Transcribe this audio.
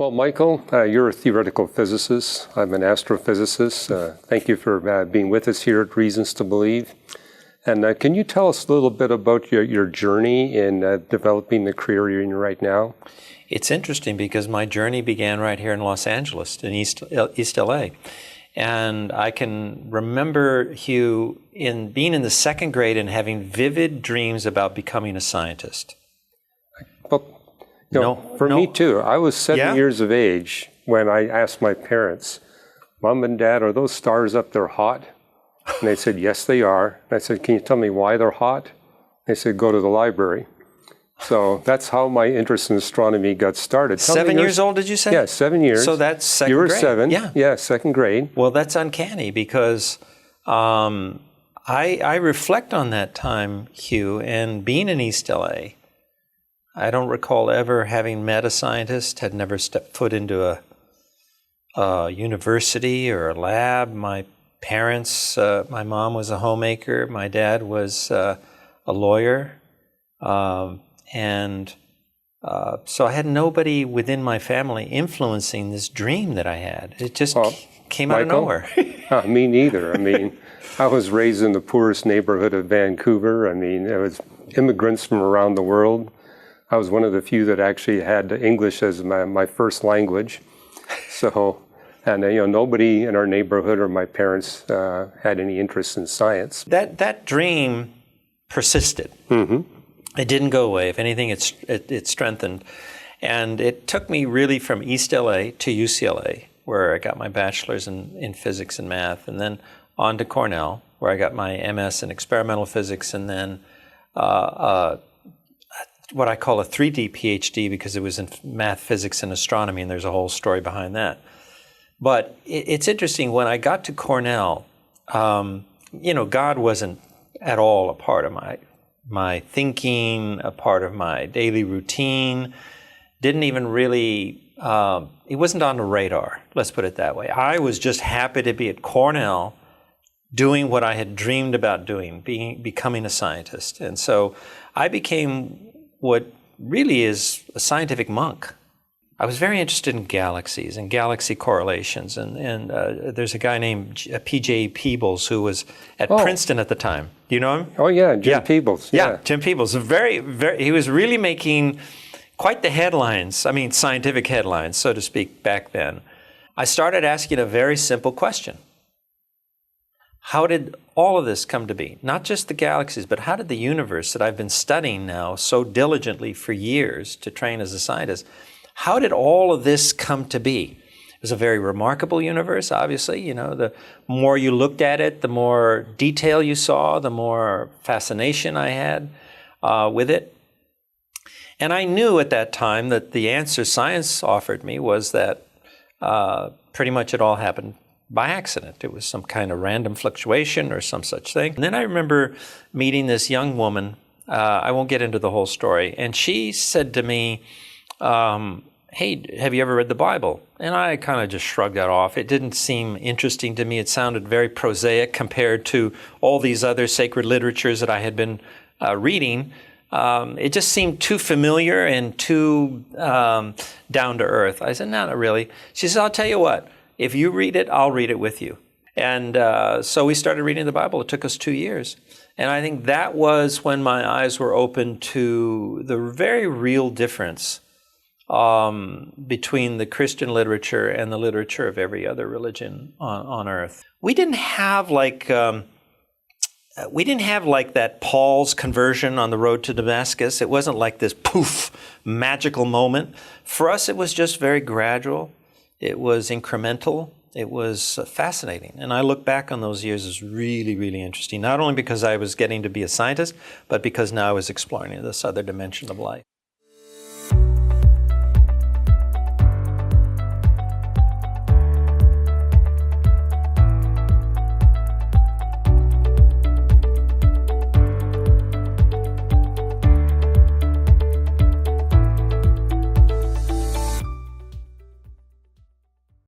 Well, Michael, you're a theoretical physicist. I'm an astrophysicist. Thank you for being with us here at Reasons to Believe. And can you tell us a little bit about your journey in developing the career you're in right now? It's interesting because my journey began right here in Los Angeles, in East LA. And I can remember, Hugh, being in the second grade and having vivid dreams about becoming a scientist. Well, for me too. I was 7 years of age when I asked my parents, Mom and Dad, are those stars up there hot? And they said, yes, they are. And I said, can you tell me why they're hot? They said, go to the library. So that's how my interest in astronomy got started. 7 years old, did you say? Yeah, 7 years. So that's second grade. You were 7. Yeah, second grade. Well, that's uncanny because I reflect on that time, Hugh, and being in East LA. I don't recall ever having met a scientist, had never stepped foot into a university or a lab. My parents, my mom was a homemaker, my dad was a lawyer, and so I had nobody within my family influencing this dream that I had. It just came out of nowhere. Me neither. I mean, I was raised in the poorest neighborhood of Vancouver. I mean, it was immigrants from around the world. I was one of the few that actually had English as my first language. So, and nobody in our neighborhood or my parents had any interest in science. That dream persisted. Mm-hmm. It didn't go away. If anything, it strengthened. And it took me really from East LA to UCLA, where I got my bachelor's in physics and math, and then on to Cornell, where I got my MS in experimental physics, and then what I call a 3D PhD because it was in math, physics, and astronomy, and there's a whole story behind that. But it's interesting, when I got to Cornell, God wasn't at all a part of my thinking, a part of my daily routine. Didn't even really, it wasn't on the radar, let's put it that way. I was just happy to be at Cornell doing what I had dreamed about doing, becoming a scientist. And so I became what really is a scientific monk. I was very interested in galaxies and galaxy correlations, and there's a guy named P.J. Peebles who was at Princeton at the time. Do you know him? Oh yeah, Jim Peebles. Yeah, Jim Peebles. He was really making quite the headlines, I mean scientific headlines, so to speak, back then. I started asking a very simple question. How did all of this come to be? Not just the galaxies, but how did the universe that I've been studying now so diligently for years to train as a scientist, how did all of this come to be? It was a very remarkable universe, obviously. The more you looked at it, the more detail you saw, the more fascination I had with it. And I knew at that time that the answer science offered me was that pretty much it all happened by accident. It was some kind of random fluctuation or some such thing. And then I remember meeting this young woman. I won't get into the whole story. And she said to me, hey, have you ever read the Bible? And I kind of just shrugged that off. It didn't seem interesting to me. It sounded very prosaic compared to all these other sacred literatures that I had been reading. It just seemed too familiar and too down to earth. I said, no, not really. She said, I'll tell you what. If you read it, I'll read it with you. And so we started reading the Bible. It took us 2 years. And I think that was when my eyes were open to the very real difference between the Christian literature and the literature of every other religion on earth. We didn't have like that Paul's conversion on the road to Damascus. It wasn't like this poof, magical moment. For us, it was just very gradual. It was incremental. It was fascinating. And I look back on those years as really, really interesting, not only because I was getting to be a scientist, but because now I was exploring this other dimension of life.